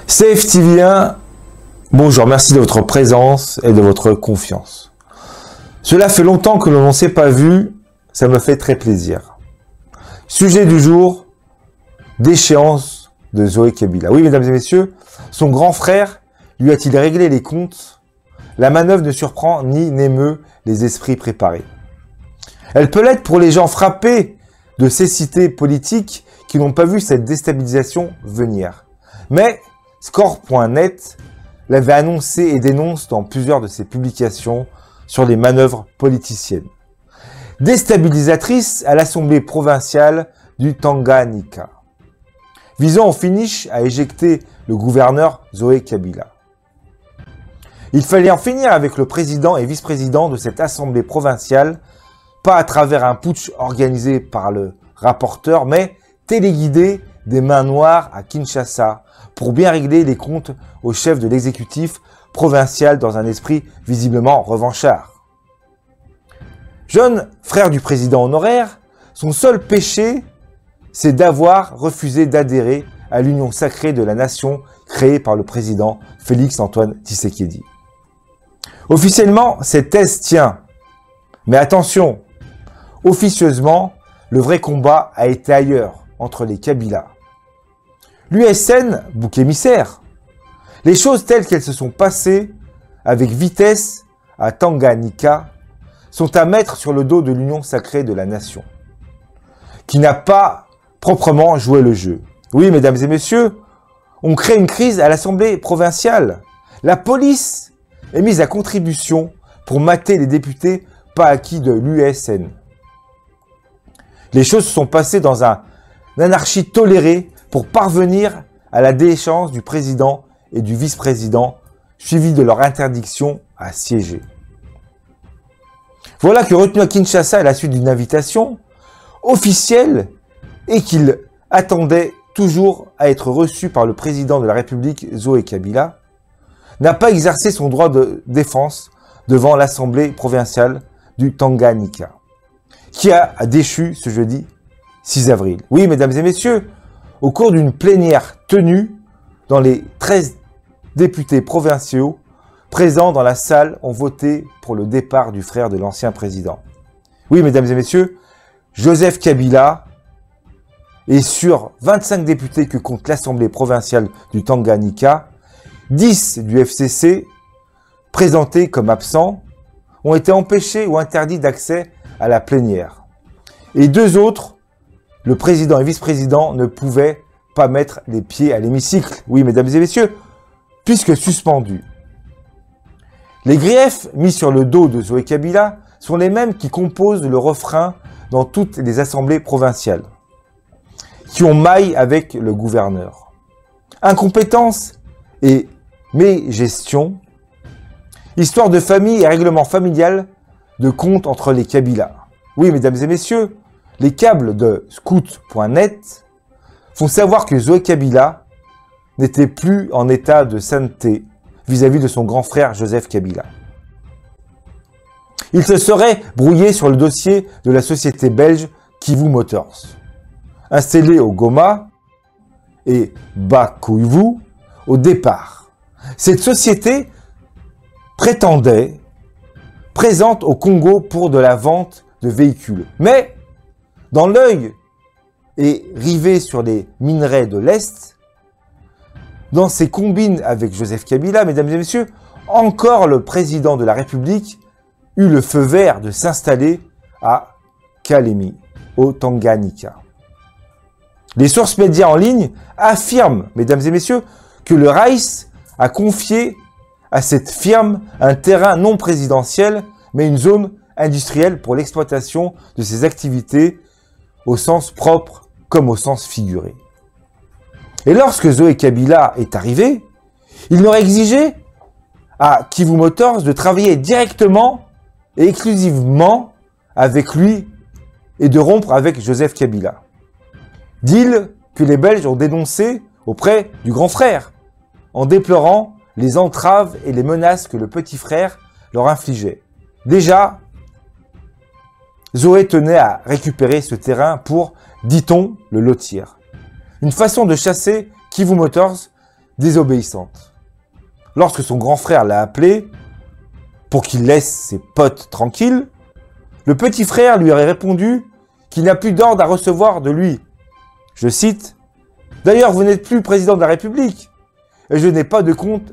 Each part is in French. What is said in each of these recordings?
CFTV1, bonjour, merci de votre présence et de votre confiance. Cela fait longtemps que l'on ne s'est pas vu, ça me fait très plaisir. Sujet du jour, déchéance de Zoé Kabila. Oui, mesdames et messieurs, son grand frère lui a-t-il réglé les comptes? La manœuvre ne surprend ni n'émeut les esprits préparés. Elle peut l'être pour les gens frappés de cécité politique qui n'ont pas vu cette déstabilisation venir. Mais Score.net l'avait annoncé et dénonce dans plusieurs de ses publications sur les manœuvres politiciennes. Déstabilisatrice à l'Assemblée provinciale du Tanganyika, visant au finish à éjecter le gouverneur Zoé Kabila. Il fallait en finir avec le président et vice-président de cette assemblée provinciale, pas à travers un putsch organisé par le rapporteur, mais téléguidé des mains noires à Kinshasa pour bien régler les comptes au chef de l'exécutif provincial dans un esprit visiblement revanchard. Jeune frère du président honoraire, son seul péché, c'est d'avoir refusé d'adhérer à l'union sacrée de la nation créée par le président Félix-Antoine Tshisekedi. Officiellement, cette thèse tient. Mais attention, officieusement, le vrai combat a été ailleurs, entre les Kabila. L'USN, bouc émissaire. Les choses telles qu'elles se sont passées avec vitesse à Tanganyika sont à mettre sur le dos de l'union sacrée de la nation, qui n'a pas proprement joué le jeu. Oui, mesdames et messieurs, on crée une crise à l'Assemblée provinciale. La police est mise à contribution pour mater les députés pas acquis de l'USN. Les choses se sont passées dans une anarchie tolérée pour parvenir à la déchéance du président et du vice-président, suivi de leur interdiction à siéger. Voilà que retenu à Kinshasa à la suite d'une invitation officielle et qu'il attendait toujours à être reçu par le président de la République, Zoé Kabila, n'a pas exercé son droit de défense devant l'Assemblée provinciale du Tanganyika, qui a déchu ce jeudi 6 avril. Oui, mesdames et messieurs, au cours d'une plénière tenue, dans les 13 députés provinciaux présents dans la salle ont voté pour le départ du frère de l'ancien président. Oui, mesdames et messieurs, Joseph Kabila est sur 25 députés que compte l'Assemblée provinciale du Tanganyika, 10 du FCC, présentés comme absents, ont été empêchés ou interdits d'accès à la plénière. Et 2 autres, le président et vice-président, ne pouvaient pas mettre les pieds à l'hémicycle. Oui, mesdames et messieurs, puisque suspendus. Les griefs mis sur le dos de Zoé Kabila sont les mêmes qui composent le refrain dans toutes les assemblées provinciales, qui ont maille avec le gouverneur. Incompétence et mégestion, histoire de famille et règlement familial de compte entre les Kabila. Oui, mesdames et messieurs, les câbles de Scout.net font savoir que Zoé Kabila n'était plus en état de sainteté vis-à-vis de son grand frère Joseph Kabila. Il se serait brouillé sur le dossier de la société belge Kivu Motors, installée au Goma et Bakoivu au départ. Cette société prétendait présente au Congo pour de la vente de véhicules. Mais, dans l'œil et rivé sur les minerais de l'Est, dans ses combines avec Joseph Kabila, mesdames et messieurs, encore le président de la République eut le feu vert de s'installer à Kalemi, au Tanganyika. Les sources médias en ligne affirment, mesdames et messieurs, que le Raïs a confié à cette firme un terrain non présidentiel, mais une zone industrielle pour l'exploitation de ses activités au sens propre comme au sens figuré. Et lorsque Zoé Kabila est arrivé, il leur exigeait à Kivu Motors de travailler directement et exclusivement avec lui et de rompre avec Joseph Kabila. Deal que les Belges ont dénoncé auprès du grand frère, en déplorant les entraves et les menaces que le petit frère leur infligeait. Déjà, Zoé tenait à récupérer ce terrain pour, dit-on, le lotir. Une façon de chasser Kivu Motors désobéissante. Lorsque son grand frère l'a appelé pour qu'il laisse ses potes tranquilles, le petit frère lui aurait répondu qu'il n'a plus d'ordre à recevoir de lui. Je cite, « D'ailleurs, vous n'êtes plus président de la République et je n'ai pas de compte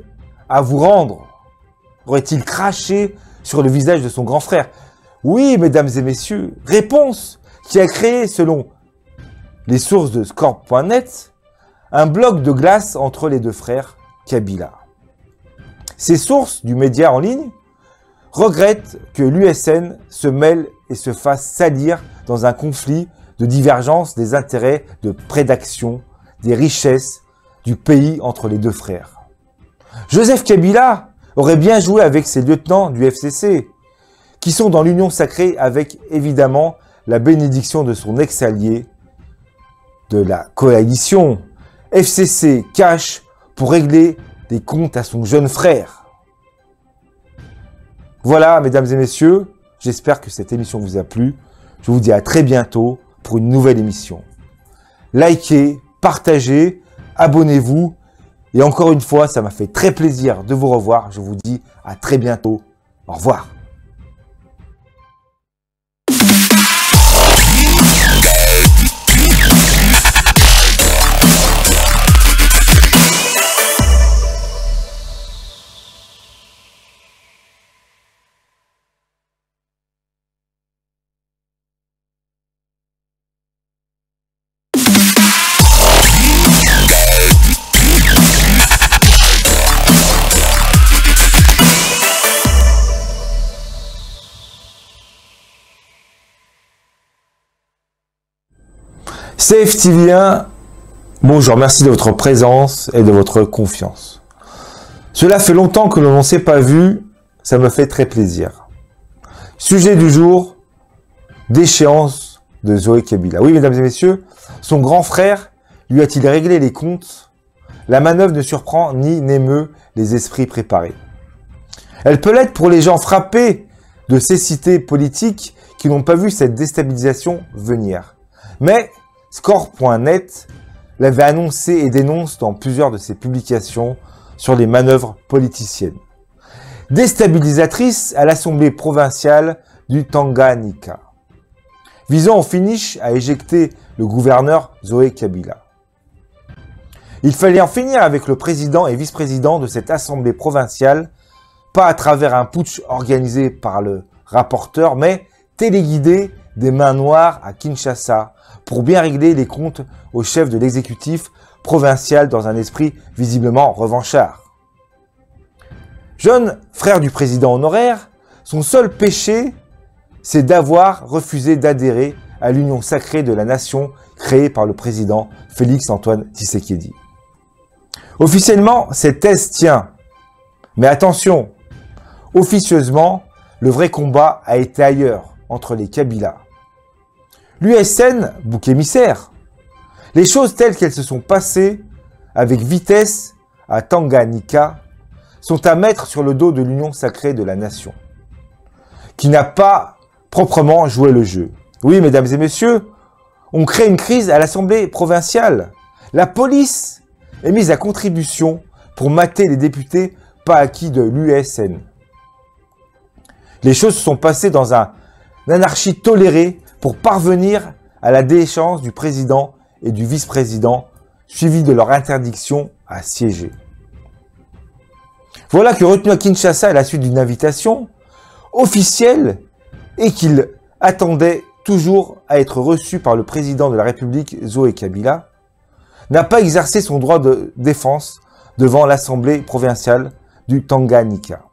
à vous rendre. » Aurait-il craché sur le visage de son grand frère? Oui, mesdames et messieurs, réponse qui a créé, selon les sources de Scorp.net, un bloc de glace entre les deux frères Kabila. Ces sources du média en ligne regrettent que l'USN se mêle et se fasse salir dans un conflit de divergence des intérêts de prédation, des richesses du pays entre les deux frères. Joseph Kabila aurait bien joué avec ses lieutenants du FCC, qui sont dans l'union sacrée avec évidemment la bénédiction de son ex-allié de la coalition. FCC cache pour régler des comptes à son jeune frère. Voilà, mesdames et messieurs, j'espère que cette émission vous a plu. Je vous dis à très bientôt pour une nouvelle émission. Likez, partagez, abonnez-vous. Et encore une fois, ça m'a fait très plaisir de vous revoir. Je vous dis à très bientôt. Au revoir. CFTV1, bonjour, merci de votre présence et de votre confiance. Cela fait longtemps que l'on ne s'est pas vu, ça me fait très plaisir. Sujet du jour, déchéance de Zoé Kabila. Oui, mesdames et messieurs, son grand frère lui a-t-il réglé les comptes? La manœuvre ne surprend ni n'émeut les esprits préparés. Elle peut l'être pour les gens frappés de cécité politique qui n'ont pas vu cette déstabilisation venir. Mais Scorp.net l'avait annoncé et dénonce dans plusieurs de ses publications sur les manœuvres politiciennes. Déstabilisatrice à l'Assemblée provinciale du Tanganyika, visant au finish à éjecter le gouverneur Zoé Kabila. Il fallait en finir avec le président et vice-président de cette Assemblée provinciale, pas à travers un putsch organisé par le rapporteur, mais téléguidé des mains noires à Kinshasa, pour bien régler les comptes au chef de l'exécutif provincial dans un esprit visiblement revanchard. Jeune frère du président honoraire, son seul péché, c'est d'avoir refusé d'adhérer à l'union sacrée de la nation créée par le président Félix-Antoine Tshisekedi. Officiellement, cette thèse tient. Mais attention, officieusement, le vrai combat a été ailleurs, entre les Kabila. L'USN, bouc émissaire. Les choses telles qu'elles se sont passées avec vitesse à Tanganyika sont à mettre sur le dos de l'union sacrée de la nation, qui n'a pas proprement joué le jeu. Oui, mesdames et messieurs, on crée une crise à l'Assemblée provinciale. La police est mise à contribution pour mater les députés pas acquis de l'USN. Les choses se sont passées dans une anarchie tolérée pour parvenir à la déchéance du président et du vice-président, suivi de leur interdiction à siéger. Voilà que retenu à Kinshasa à la suite d'une invitation officielle et qu'il attendait toujours à être reçu par le président de la République, Zoé Kabila, n'a pas exercé son droit de défense devant l'Assemblée provinciale du Tanganyika,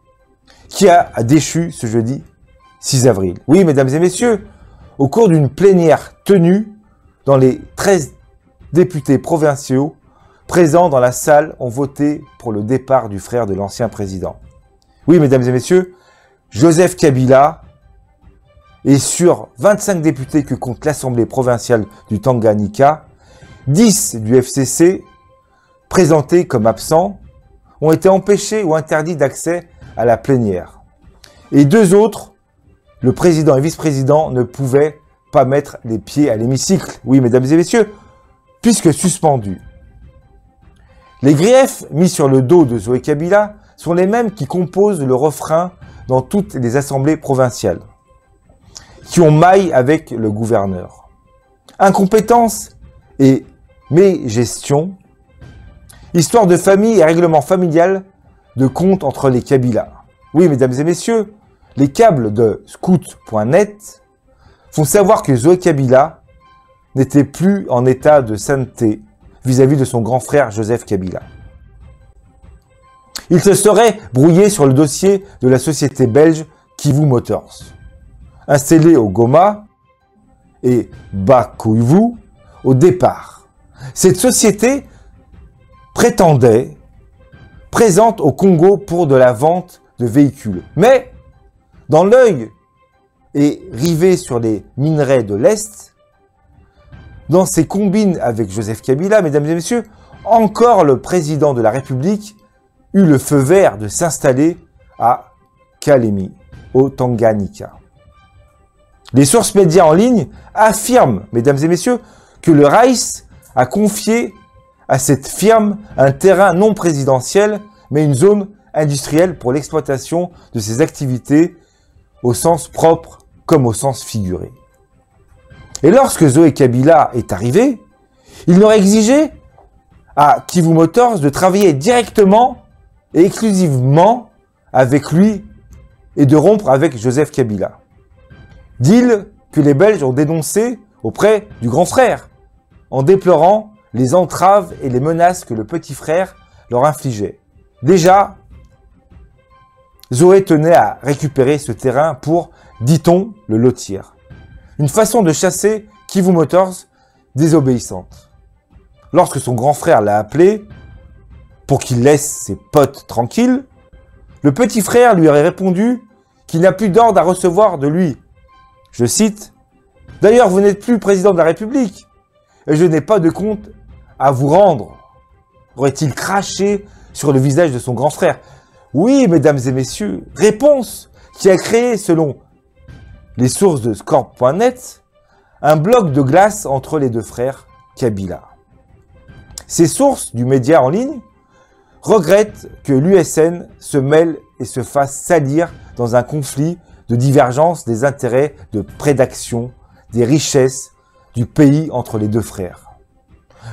qui a déchu ce jeudi 6 avril. Oui, mesdames et messieurs, au cours d'une plénière tenue, dans les 13 députés provinciaux présents dans la salle ont voté pour le départ du frère de l'ancien président. Oui, mesdames et messieurs, Joseph Kabila est sur 25 députés que compte l'Assemblée provinciale du Tanganyika, 10 du FCC, présentés comme absents, ont été empêchés ou interdits d'accès à la plénière. Et 2 autres, le président et vice-président, ne pouvaient pas mettre les pieds à l'hémicycle. Oui, mesdames et messieurs, puisque suspendus. Les griefs mis sur le dos de Zoé Kabila sont les mêmes qui composent le refrain dans toutes les assemblées provinciales, qui ont maille avec le gouverneur. Incompétence et mégestion, histoire de famille et règlement familial de compte entre les Kabila. Oui, mesdames et messieurs, les câbles de scout.net font savoir que Zoé Kabila n'était plus en état de sainteté vis-à-vis de son grand frère Joseph Kabila. Il se serait brouillé sur le dossier de la société belge Kivu Motors, installée au Goma et Bakoivu au départ. Cette société prétendait présente au Congo pour de la vente de véhicules. Mais, dans l'œil et rivé sur les minerais de l'Est, dans ses combines avec Joseph Kabila, mesdames et messieurs, encore le président de la République eut le feu vert de s'installer à Kalemi, au Tanganyika. Les sources médias en ligne affirment, mesdames et messieurs, que le Raïs a confié à cette firme un terrain non présidentiel, mais une zone industrielle pour l'exploitation de ses activités au sens propre comme au sens figuré. Et lorsque Zoé Kabila est arrivé, il leur exigeait à Kivu Motors de travailler directement et exclusivement avec lui et de rompre avec Joseph Kabila. Deal que les Belges ont dénoncé auprès du grand frère, en déplorant les entraves et les menaces que le petit frère leur infligeait. Déjà, Zoé tenait à récupérer ce terrain pour, dit-on, le lotir. Une façon de chasser Kivu Motors désobéissante. Lorsque son grand frère l'a appelé pour qu'il laisse ses potes tranquilles, le petit frère lui aurait répondu qu'il n'a plus d'ordre à recevoir de lui. Je cite, « D'ailleurs, vous n'êtes plus président de la République et je n'ai pas de compte à vous rendre. » Aurait-il craché sur le visage de son grand frère? Oui, mesdames et messieurs, réponse qui a créé, selon les sources de Scorp.net, un bloc de glace entre les deux frères Kabila. Ces sources du média en ligne regrettent que l'USN se mêle et se fasse salir dans un conflit de divergence des intérêts de prédation des richesses du pays entre les deux frères.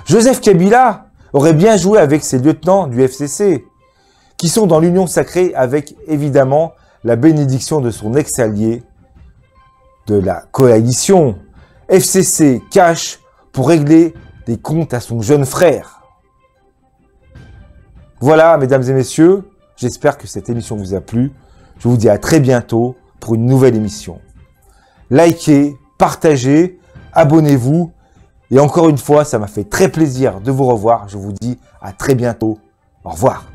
Joseph Kabila aurait bien joué avec ses lieutenants du FCC, qui sont dans l'union sacrée avec, évidemment, la bénédiction de son ex-allié de la coalition. FCC cache pour régler des comptes à son jeune frère. Voilà, mesdames et messieurs, j'espère que cette émission vous a plu. Je vous dis à très bientôt pour une nouvelle émission. Likez, partagez, abonnez-vous. Et encore une fois, ça m'a fait très plaisir de vous revoir. Je vous dis à très bientôt. Au revoir.